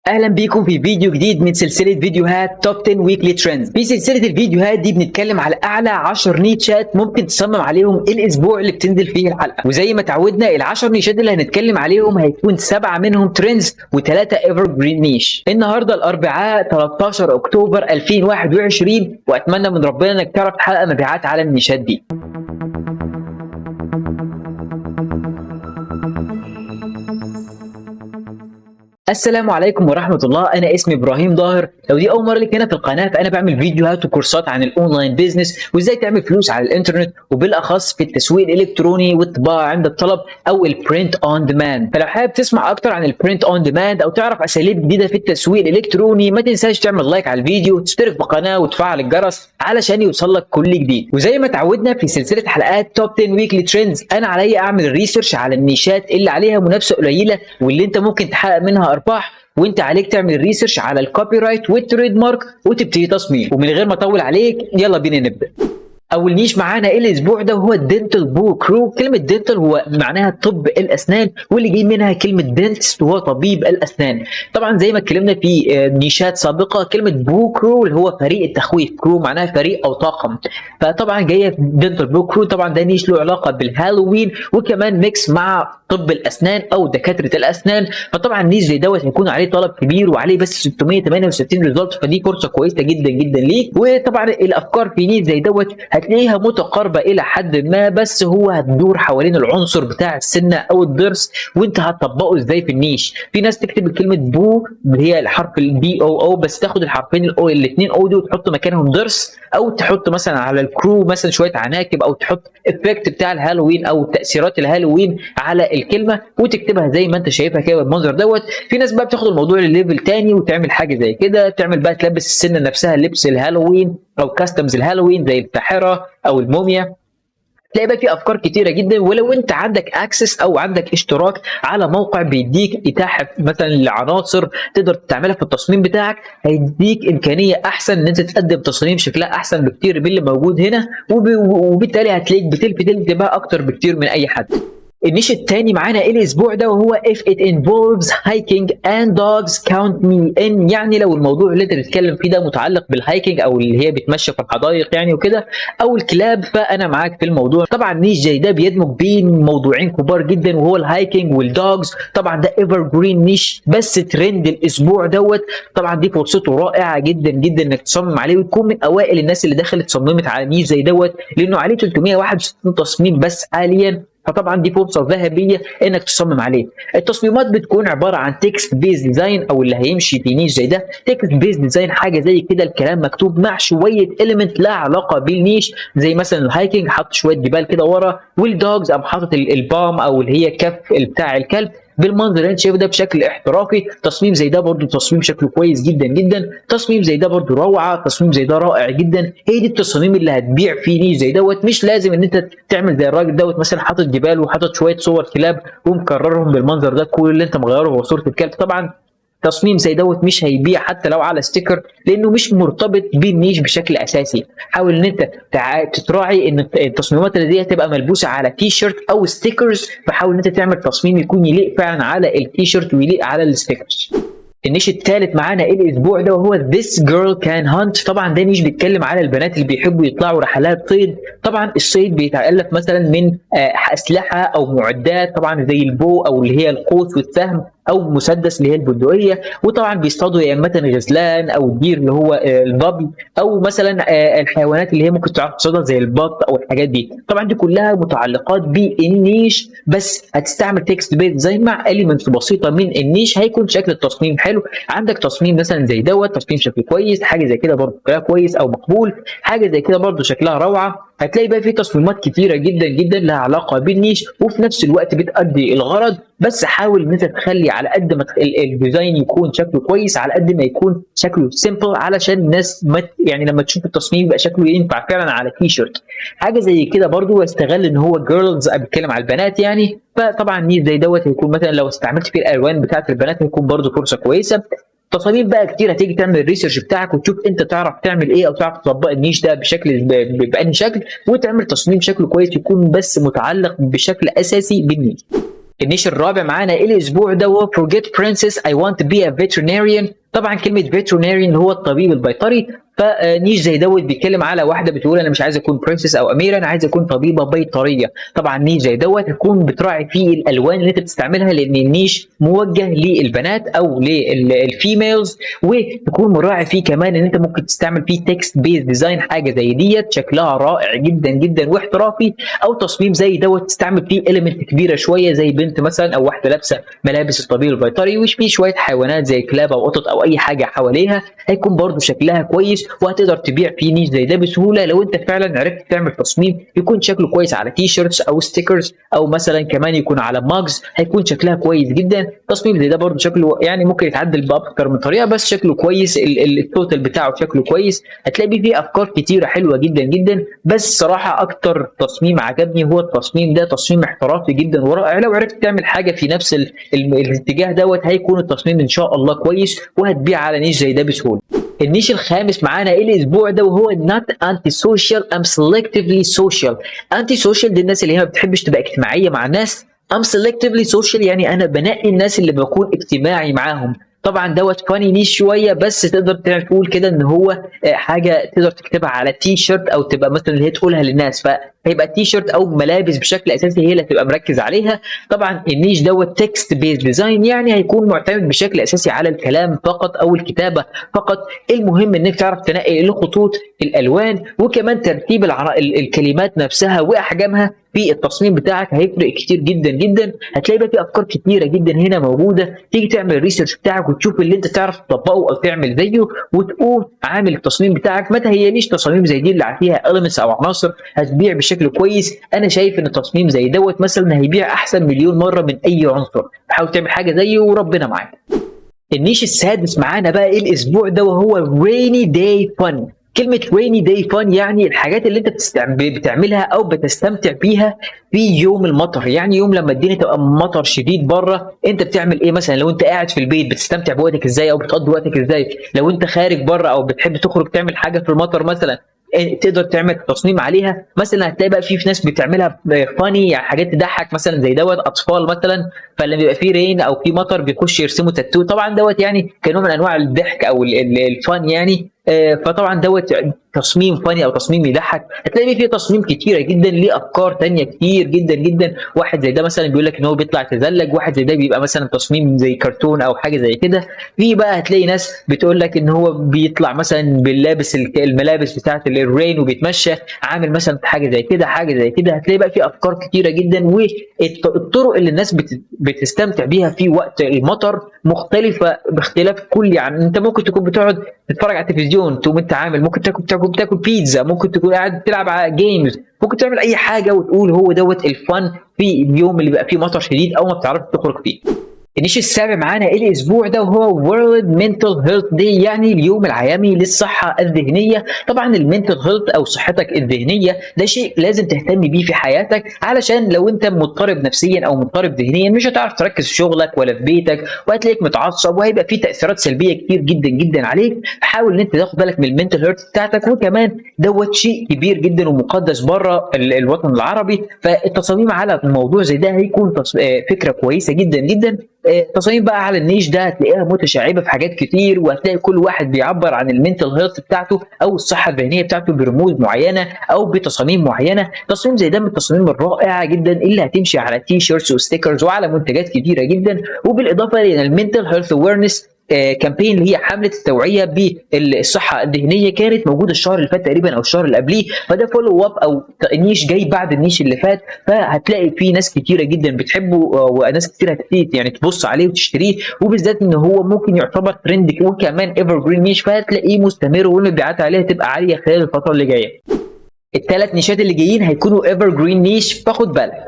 اهلا بيكم في فيديو جديد من سلسله فيديوهات توب 10 ويكلي ترندز. في سلسله الفيديوهات دي بنتكلم على اعلى 10 نيتشات ممكن تصمم عليهم الاسبوع اللي بتنزل فيه الحلقه، وزي ما تعودنا ال10 نيشات اللي هنتكلم عليهم هيكون 7 منهم ترندز و3 ايفر جرين نيش. النهارده الاربعاء 13 اكتوبر 2021، واتمنى من ربنا انك تعرف تحقق مبيعات على النيشات دي. السلام عليكم ورحمة الله. أنا اسمي إبراهيم ظاهر. لو دي أول مرة لك هنا في القناة فأنا بعمل فيديوهات وكورسات عن الأونلاين بيزنس وإزاي تعمل فلوس على الإنترنت، وبالأخص في التسويق الإلكتروني والطباعة عند الطلب أو البرنت أون ديماند. فلو حابب تسمع أكتر عن البرنت أون ديماند أو تعرف أساليب جديدة في التسويق الإلكتروني، ما تنساش تعمل لايك على الفيديو، تشترك في القناة وتفعل الجرس علشان يوصلك كل جديد. وزي ما تعودنا في سلسلة حلقات توب 10 ويكلي ترندز، أنا عليا أعمل ريسيرش على النيشات اللي عليها منافسة قليلة واللي أنت ممكن تحقق منها أرباح، وانت عليك تعمل ريسيرش على الكوبي رايت والتريد مارك وتبتدي تصميم. ومن غير ما اطول عليك يلا بينا نبدا. اول نيش معانا الاسبوع ده هو الدنتال بو كرو. كلمه دنتال هو معناها طب الاسنان، واللي جاي منها كلمه دنتست وهو طبيب الاسنان. طبعا زي ما اتكلمنا في نيشات سابقه، كلمه بو كرو اللي هو فريق التخويف، كرو معناها فريق او طاقم، فطبعا جايه دنتال بو كرو. طبعا ده نيش له علاقه بالهالوين وكمان ميكس مع طب الاسنان او دكاتره الاسنان. فطبعا نيش زي دوت هيكون عليه طلب كبير وعليه بس 668 ريزلت، فدي فرصه كويسه جدا جدا ليك. وطبعا الافكار في نيش زي دوت هتلاقيها متقاربه الى حد ما، بس هو هتدور حوالين العنصر بتاع السنه او الضرس وانت هتطبقه ازاي في النيش. في ناس تكتب كلمه بو اللي هي الحرف البي او بس تاخد الحرفين الاثنين او دي وتحط مكانهم ضرس، او تحط مثلا على الكرو مثلا شويه عناكب، او تحط افكت بتاع الهالوين او تاثيرات الهالوين على الكلمه وتكتبها زي ما انت شايفها كده بالمنظر دوت. في ناس بقى بتاخد الموضوع لليفل تاني وتعمل حاجه زي كده، تعمل بقى تلبس السنه نفسها لبس الهالوين او كاستمز الهالوين زي الساحره او الموميا. تلاقي بقى في افكار كتيره جدا. ولو انت عندك اكسس او عندك اشتراك على موقع بيديك اتاحه مثلا لعناصر تقدر تعملها في التصميم بتاعك، هيديك امكانيه احسن ان انت تقدم تصميم شكلها احسن بكتير من اللي موجود هنا، وبالتالي هتلاقيك بتلفت انتباه اكتر بكتير من اي حد. النيش التاني معانا الاسبوع ده وهو if it involves hiking and dogs count me in. يعني لو الموضوع اللي انت بتتكلم فيه ده متعلق بالهايكنج او اللي هي بتمشي في الحدائق يعني وكده او الكلاب، فانا معاك في الموضوع. طبعا نيش زي ده بيدمج بين موضوعين كبار جدا وهو الهايكنج والدوجز. طبعا ده ايفر جرين نيش بس ترند الاسبوع دوت. طبعا دي فرصته رائعه جدا جدا انك تصمم عليه وتكون من اوائل الناس اللي دخلت صممت على نيش زي دوت، لانه عليه 361 تصميم بس حاليا. فطبعا دي فرصه ذهبيه انك تصمم عليه. التصميمات بتكون عباره عن تكست بيز ديزاين، او اللي هيمشي في نيش زي ده تكست بيز ديزاين، حاجه زي كده الكلام مكتوب مع شويه اليمنت لها علاقه بالنيش، زي مثلا الهايكنج حط شويه جبال كده ورا، والدوجز قام حاطط البام او اللي هي كف بتاع الكلب بالمنظر اللي انت شايفه ده بشكل احترافي. تصميم زي ده برضو تصميم شكله كويس جدا جدا. تصميم زي ده برضو روعه، تصميم زي ده رائع جدا. هي دي التصاميم اللي هتبيع في نيش زي دوت. مش لازم ان انت تعمل زي الراجل دوت مثلا حاطط جبال وحاطط شويه صور كلاب ومكررهم بالمنظر ده، كل اللي انت مغيره هو صوره الكلب. طبعا تصميم زي دوت مش هيبيع حتى لو على ستيكر، لانه مش مرتبط بالنيش بشكل اساسي. حاول ان انت تراعي ان التصميمات اللي دي تبقى ملبوسه على تي شيرت او ستيكرز، فحاول ان انت تعمل تصميم يكون يليق فعلا على التي شيرت ويليق على الستيكرز. النيش الثالث معانا الاسبوع ده وهو This Girl Can Hunt. طبعا ده نيش بيتكلم على البنات اللي بيحبوا يطلعوا رحلات صيد. طبعا الصيد بيتالف مثلا من اسلحه او معدات، طبعا زي البو او اللي هي القوس والسهم، او مسدس اللي هي البندقيه. وطبعا بيصطادوا يا اما غزلان او الدير اللي هو الظبي، او مثلا الحيوانات اللي هي ممكن تعرف تصطادها زي البط او الحاجات دي. طبعا دي كلها متعلقات بالنيش، بس هتستعمل تكست بيز زي مع اليمنتس بسيطه من النيش، هيكون شكل التصميم حلو. عندك تصميم مثلا زي دوت تصميم شكله كويس، حاجه زي كده برضه شكلها كويس او مقبول، حاجه زي كده برضه شكلها روعه. هتلاقي بقى في تصميمات كتيره جدا جدا لها علاقه بالنيش وفي نفس الوقت بتأدي الغرض. بس حاول ان انت تخلي على قد ما الديزاين يكون شكله كويس على قد ما يكون شكله سيمبل، علشان الناس يعني لما تشوف التصميم يبقى شكله ينفع فعلا على تي شيرت. حاجه زي كده برضو واستغل ان هو جيرلز بيتكلم على البنات يعني. فطبعا نيش زي دوت هيكون مثلا لو استعملت فيه الالوان بتاعت البنات هيكون برضو فرصه كويسه. تصاميم بقى كتير هتيجي تعمل الريسيرش بتاعك وتشوف انت تعرف تعمل ايه او تعرف تطبق النيش ده بشكل بأنهي شكل، وتعمل تصميم شكله كويس يكون بس متعلق بشكل اساسي بالنيش. النيش الرابع معانا الاسبوع ده هو forget princess I want to be a veterinarian. طبعا كلمه veterinarian اللي هو الطبيب البيطري، فنيش زي دوت بيتكلم على واحده بتقول انا مش عايزه اكون برنسس او اميره، انا عايزه اكون طبيبه بيطريه. طبعا نيش زي دوت تكون بتراعي فيه الالوان اللي انت بتستعملها، لان النيش موجه للبنات او للفيميلز، وتكون مراعي فيه كمان ان انت ممكن تستعمل فيه تكست بيز ديزاين، حاجه زي ديت شكلها رائع جدا جدا واحترافي، او تصميم زي دوت تستعمل فيه اليمنت كبيره شويه زي بنت مثلا او واحده لابسه ملابس الطبيب البيطري وش فيه شويه حيوانات زي كلاب او قطط او اي حاجه حواليها، هيكون برضو شكلها كويس وهتقدر تبيع فيه نيش زي ده بسهوله لو انت فعلا عرفت تعمل تصميم يكون شكله كويس على تي شيرتس او ستيكرز، او مثلا كمان يكون على ماجز، هيكون شكلها كويس جدا. تصميم زي ده برضو شكله يعني ممكن يتعدل باكتر من طريقه، بس شكله كويس، التوتال بتاعه شكله كويس، هتلاقي فيه افكار كتيره حلوه جدا جدا. بس صراحه اكتر تصميم عجبني هو التصميم ده، تصميم احترافي جدا ورائع. لو عرفت تعمل حاجه في نفس الاتجاه دوت هيكون التصميم ان شاء الله كويس وهتبيع على نيش زي ده بسهوله. النيش الخامس معانا الاسبوع ده وهو not anti social I'm selectively social. anti social دي الناس اللي هي ما بتحبش تبقى اجتماعيه مع الناس. I'm selectively social يعني انا بنقي الناس اللي بكون اجتماعي معاهم. طبعا دوت فاني نيش شويه، بس تقدر تقول كده ان هو حاجه تقدر تكتبها على تي شيرت او تبقى مثلا اللي هي تقولها للناس، فهيبقى تي شيرت او ملابس بشكل اساسي هي اللي هتبقى مركز عليها. طبعا النيش دوت تكست بيز ديزاين يعني هيكون معتمد بشكل اساسي على الكلام فقط او الكتابه فقط. المهم انك تعرف تنقي الخطوط، الالوان، وكمان ترتيب الكلمات نفسها واحجامها في التصميم بتاعك هيفرق كتير جدا جدا. هتلاقي بقى في افكار كتيره جدا هنا موجوده، تيجي تعمل الريسيرش بتاعك وتشوف اللي انت تعرف تطبقه او تعمل زيه وتقوم عامل التصميم بتاعك. ما تهيأليش تصاميم زي دي اللي فيها elements او عناصر هتبيع بشكل كويس. انا شايف ان التصميم زي دوت مثلا هيبيع احسن مليون مره من اي عنصر. حاول تعمل حاجه زيه وربنا معاك. النيش السادس معانا بقى ايه الاسبوع ده وهو rainy day fun. كلمة rainy day fun يعني الحاجات اللي انت بتعملها او بتستمتع بيها في يوم المطر. يعني يوم لما الدنيا تبقى مطر شديد بره، انت بتعمل ايه مثلا؟ لو انت قاعد في البيت بتستمتع بوقتك ازاي او بتقضي وقتك ازاي؟ لو انت خارج بره او بتحب تخرج تعمل حاجة في المطر مثلا تقدر تعمل تصميم عليها. مثلا هتلاقي بقى في ناس بتعملها فاني يعني حاجات تضحك مثلا زي دوت اطفال مثلا، فلما بيبقى في رين او في مطر بيخش يرسموا تاتو. طبعا دوت يعني كنوع من انواع الضحك او الفن يعني. فطبعا دوت تصميم فاني او تصميم يضحك. هتلاقي فيه تصميم كتيره جدا ليه افكار تانية كتير جدا جدا. واحد زي ده مثلا بيقول لك ان هو بيطلع يتزلج، واحد زي ده بيبقى مثلا تصميم زي كرتون او حاجه زي كده. في بقى هتلاقي ناس بتقول لك ان هو بيطلع مثلا باللابس الملابس بتاعه الرين وبيتمشى عامل مثلا حاجه زي كده حاجه زي كده. هتلاقي بقى في افكار كتيره جدا، والطرق اللي الناس بتستمتع بيها في وقت المطر مختلفه باختلاف كل. يعني انت ممكن تكون بتقعد تتفرج على التلفزيون تقوم انت عامل، ممكن تاكل بيتزا، ممكن تكون قاعد تلعب على جيمز، ممكن تعمل اي حاجه وتقول هو دوت الفن في اليوم اللي بقى فيه مطر شديد او ما بتعرفش تخرج فيه. النيش السابع معانا الاسبوع ده وهو World Mental Health Day، يعني اليوم العالمي للصحه الذهنيه. طبعا المنتل هيلث او صحتك الذهنيه ده شيء لازم تهتم بيه في حياتك، علشان لو انت مضطرب نفسيا او مضطرب ذهنيا مش هتعرف تركز في شغلك ولا في بيتك، وهتلاقيك متعصب وهيبقى في تاثيرات سلبيه كتير جدا جدا عليك. فحاول ان انت تاخد بالك من المنتل هيلث بتاعتك، وكمان دوت شيء كبير جدا ومقدس بره الوطن العربي. فالتصاميم على الموضوع زي ده هيكون فكره كويسه جدا جدا. تصاميم بقى على النيش ده هتلاقيها متشعبه في حاجات كتير، وهتلاقي كل واحد بيعبر عن المنتل هيلث بتاعته او الصحه الذهنيه بتاعته برموز معينه او بتصاميم معينه. تصميم زي ده من التصاميم الرائعه جدا اللي هتمشي على تي شيرتس وستيكرز وعلى منتجات كتيره جدا. وبالاضافه الى المنتل هيلث اويرنس كامبين اللي هي حمله التوعيه بالصحه الذهنيه كانت موجوده الشهر اللي فات تقريبا او الشهر اللي قبليه، فده فولو اب او نيش جاي بعد النيش اللي فات. فهتلاقي فيه ناس كتيره جدا بتحبه وناس كتير هتبتدي يعني تبص عليه وتشتريه، وبالذات ان هو ممكن يعتبر ترند وكمان ايفر جرين نيش، فهتلاقيه مستمر والمبيعات عليه تبقى عاليه خلال الفتره اللي جايه. الثلاث نيشات اللي جايين هيكونوا ايفر جرين نيش، فخد بالك.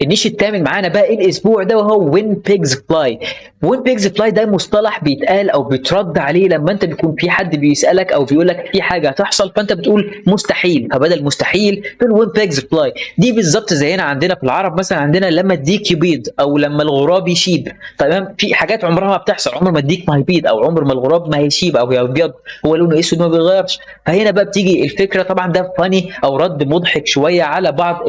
النيش الثامن معانا بقى الاسبوع ده وهو وين بيجز فلاي. وين بيجز فلاي ده مصطلح بيتقال او بيترد عليه لما انت بيكون في حد بيسالك او بيقول لك في حاجه هتحصل فانت بتقول مستحيل، فبدل مستحيل تقول وين بيجز فلاي. دي بالظبط زينا عندنا في العرب، مثلا عندنا لما الديك يبيض او لما الغراب يشيب. تمام، في حاجات عمرها ما بتحصل، عمر ما الديك ما هيبيض او عمر ما الغراب ما هيشيب او يبيض، هو لونه اسود ما بيتغيرش. فهنا بقى بتيجي الفكره، طبعا ده فاني او رد مضحك شويه على بعض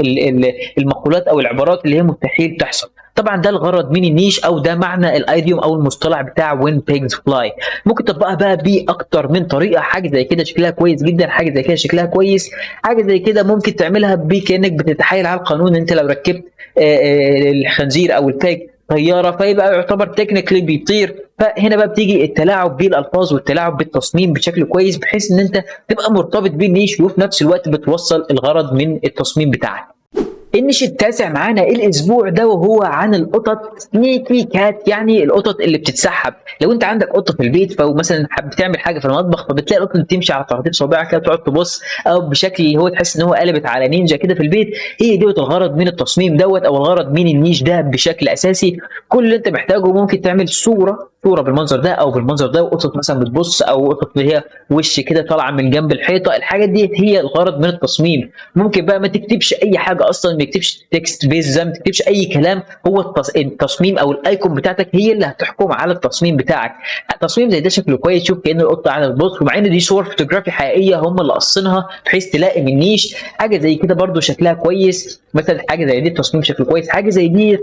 المقولات او العبارات القرارات اللي هي مستحيل تحصل. طبعا ده الغرض من النيش، او ده معنى الايديوم او المصطلح بتاع when pigs fly. ممكن تطبقها بقى باكتر من طريقه. حاجه زي كده شكلها كويس جدا، حاجه زي كده شكلها كويس، حاجه زي كده ممكن تعملها بكانك بتتحايل على القانون. انت لو ركبت الخنزير او البيج طياره فيبقى يعتبر تكنيكلي بيطير. فهنا بقى بتيجي التلاعب بالالفاظ والتلاعب بالتصميم بشكل كويس، بحيث ان انت تبقى مرتبط بالنيش وفي نفس الوقت بتوصل الغرض من التصميم بتاعك. النيش التاسع معانا الاسبوع ده وهو عن القطط سنيكي كات، يعني القطط اللي بتتسحب. لو انت عندك قطه في البيت فمثلا بتعمل حاجه في المطبخ، فبتلاقي القطه بتمشي على طراطيف صوابعها كده تقعد تبص، او بشكل اللي هو تحس ان هو قلبت على نينجا كده في البيت. هي دوت الغرض من التصميم دوت، او الغرض من النيش ده بشكل اساسي. كل اللي انت محتاجه ممكن تعمل صوره بالمنظر ده او بالمنظر ده، وقطه مثلا بتبص، او قطه اللي هي وش كده طالعه من جنب الحيطه. الحاجات دي هي الغرض من التصميم. ممكن بقى ما تكتبش اي حاجه اصلا، ما تكتبش تكست بيز، ما تكتبش اي كلام. هو التصميم او الايكون بتاعتك هي اللي هتحكم على التصميم بتاعك. التصميم زي ده شكله كويس، شوف كأن القطه قاعده بتبص، ومع ان دي صور فوتوغرافي حقيقيه هم اللي قصينها بحيث تلائم النيش. حاجه زي كده برده شكلها كويس. مثلا حاجه زي دي التصميم شكله كويس، حاجه زي دي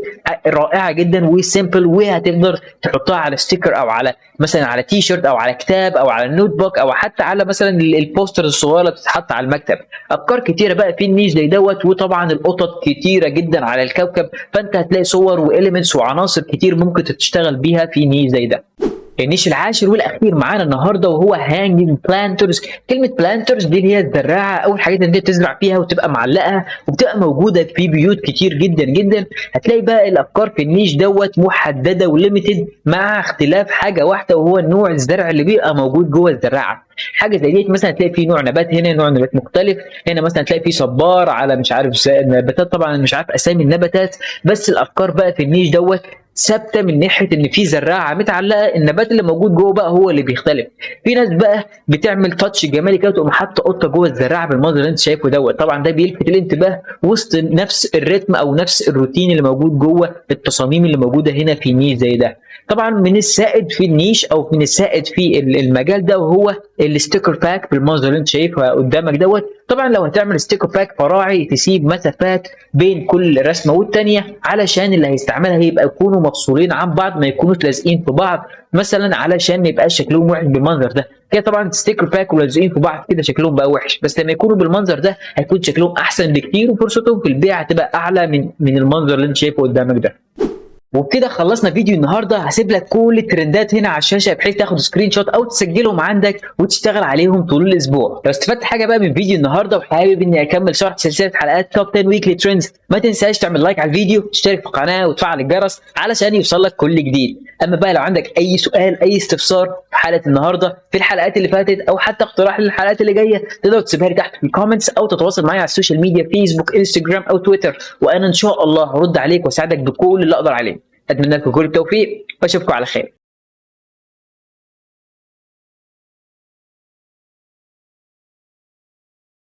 رائعه جدا وسيمبل، وهتقدر تحطها على ستيكر او على مثلا على تي شيرت او على كتاب او على النوت بوك او حتى على مثلا البوستر الصغيره اللي بتتحط على المكتب. افكار كتيره بقى في النيش زي دوت. وطبعا القطط كتيره جدا على الكوكب، فانت هتلاقي صور واليمنتس وعناصر كتير ممكن تشتغل بيها في نيش زي ده. النيش العاشر والاخير معانا النهارده وهو هانجنج بلانترز. كلمه بلانترز دي اللي هي الزراعه او الحاجات اللي انت بتزرع فيها وتبقى معلقه وبتبقى موجوده في بيوت كتير جدا جدا. هتلاقي بقى الافكار في النيش دوت محدده وليميتد، مع اختلاف حاجه واحده وهو نوع الزرع اللي بيبقى موجود جوه الزراعه. حاجه زي دي مثلا تلاقي في نوع نبات هنا، نوع نبات مختلف هنا، مثلا تلاقي في صبار على مش عارف نباتات، طبعا مش عارف اسامي النباتات. بس الافكار بقى في النيش دوت ثابته من ناحيه ان في زراعه متعلقه، النبات اللي موجود جوه بقى هو اللي بيختلف. في ناس بقى بتعمل تاتش جمالي كده، تقوم حاطه قطه جوه الزراعه بالمنظر اللي انت شايفه دوت. طبعا ده بيلفت الانتباه وسط نفس الريتم او نفس الروتين اللي موجود جوه التصاميم اللي موجوده هنا في نيش زي ده. طبعا من السائد في النيش او من السائد في المجال ده وهو الستيكر باك بالمنظر اللي انت شايفها قدامك دوت. طبعا لو هتعمل ستيكر باك فراعي تسيب مسافات بين كل رسمه والثانيه، علشان اللي هيستعملها يبقى يكونوا مفصولين عن بعض، ما يكونوش لازقين في بعض مثلا، علشان ما يبقاش شكلهم وحش بالمنظر ده. كده طبعا ستيكر باك ولازقين في بعض كده شكلهم بقى وحش، بس لما يكونوا بالمنظر ده هيكون شكلهم احسن بكتير، وفرصتهم في البيع هتبقى اعلى من المنظر اللي انت شايفه قدامك ده. وبكده خلصنا فيديو النهارده. هسيب لك كل الترندات هنا على الشاشه بحيث تاخد سكرين شوت او تسجلهم عندك وتشتغل عليهم طول الاسبوع. لو استفدت حاجه بقى من فيديو النهارده وحابب اني اكمل شرح سلسله حلقات توب 10 ويكلي ترندز، ما تنساش تعمل لايك على الفيديو، تشترك في القناه وتفعل الجرس علشان يوصلك كل جديد. اما بقى لو عندك اي سؤال اي استفسار في حلقه النهارده في الحلقات اللي فاتت او حتى اقتراح للحلقات اللي جايه، تقدر تسيبها لي تحت في الكومنتس او تتواصل معايا على السوشيال ميديا فيسبوك انستجرام او تويتر، وانا ان شاء الله هرد عليك واساعدك بكل اللي اقدر عليه. اتمنى لكم كل التوفيق واشوفكم على خير.